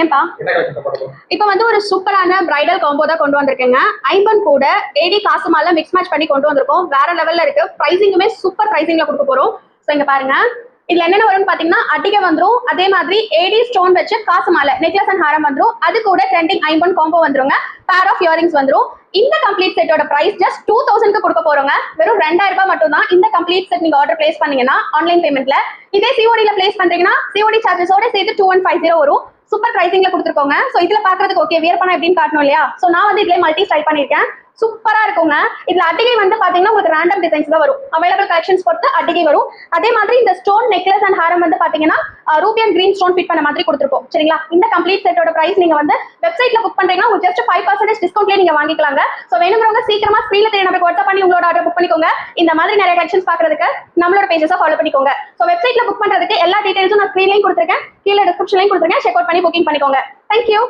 ஏன்பா இப்ப வந்து ஒரு சூப்பரான பிரைடல் காம்போ தான் கொண்டு வந்திருக்கேங்க. ஐம்பன் கூட ஏடி காசு மாலை மிக்ஸ் மேட்ச் பண்ணி கொண்டு வந்திருக்கோம். வேற லெவல்ல இருக்கு. பிரைசிங்குமே சூப்பர் பிரைசிங்ல கொடுக்க போறோம். சோ இங்க பாருங்க, இதுல என்னென்ன வரும்னு பாத்தீங்கன்னா அட்டிகை வந்துரும், அதே மாதிரி ஏடி ஸ்டோன் வச்சு காசு மாலை நெக்லஸ் அண்ட் ஹாரம் வந்துரும், அது கூட ட்ரெண்டிங் ஐம்பன் காம்போ வந்துருங்க. பேர் ஆஃப் இயரிங்ஸ் வந்துரும். இந்த கம்ப்ளீட் செட்டோட பிரைஸ் ஜஸ்ட் 2000 கொடுக்க போறோங்க. வெறும் 2000 ரூபாய் மட்டும் தான். இந்த கம்ப்ளீட் செட் நீங்க ஆர்டர் பிளேஸ் பண்ணீங்கன்னா ஆன்லைன் பேமெண்ட்ல, இதே சிஓடில பிளேஸ் பண்றீங்கன்னா சிஓடி சார்ஜஸோட சேர்த்து 2150 வரும். சூப்பர் பிரைசிங்ல கொடுத்துருக்கோங்க. சோ இதுல பாக்குறதுக்கு ஓகே வியர் பண்ண எப்படின்னு காட்டணும் இல்லையா? சோ நான் வந்து இதுல மல்டி ஸ்டைல் பண்ணிருக்கேன். சூப்பரா இருக்குங்க. இதுல அட்டிகை வந்து பாத்தீங்கன்னா உங்களுக்கு ரேண்டம் டிசைன்ஸ் தான் வரும். அவைலபிள் கலெக்ஷன்ஸ் பொறுத்து அட்டிகை வரும். அதே மாதிரி இந்த ஸ்டோன் நெக்லஸ் அண்ட் ஹாரம் வந்து பாத்தீங்கன்னா Ruby and green stone fit பண்ண மாதிரி கொடுத்துருப்போம். சரிங்களா? இந்த கம்ப்ளீட் செட்டோட பிரைஸ் நீங்க வந்து வெப்சைட்ல புக் பண்றீங்கன்னா உங்களுக்கு ஜஸ்ட் 5% டிஸ்கவுண்ட்லயே நீங்க வாங்கிக்கலாங்க. சோ வேணுங்கிறவங்க சீக்கிரமா ஸ்கிரீன்ல தெரிய நம்பருக்கு வாட்ஸ்அப் பண்ணி உங்களோட ஆர்டர் புக் பண்ணிக்கோங்க. இந்த மாதிரி நிறைய கலெக்ஷன்ஸ் பாக்குறதுக்கு நம்மளோட பேஜஸை ஃபாலோ பண்ணிக்கோங்க. சோ வெப்சைட்ல புக் பண்றதுக்கு எல்லா டீடைல்ஸும் நான் ஸ்கிரீன்லயும் கொடுத்துருக்கேன், கீழே டிஸ்கிரிப்ஷன்லயும் கொடுத்துருக்கேன். செக் அவுட் பண்ணி புக்கிங் பண்ணிக்கோங்க. தேங்க்யூ.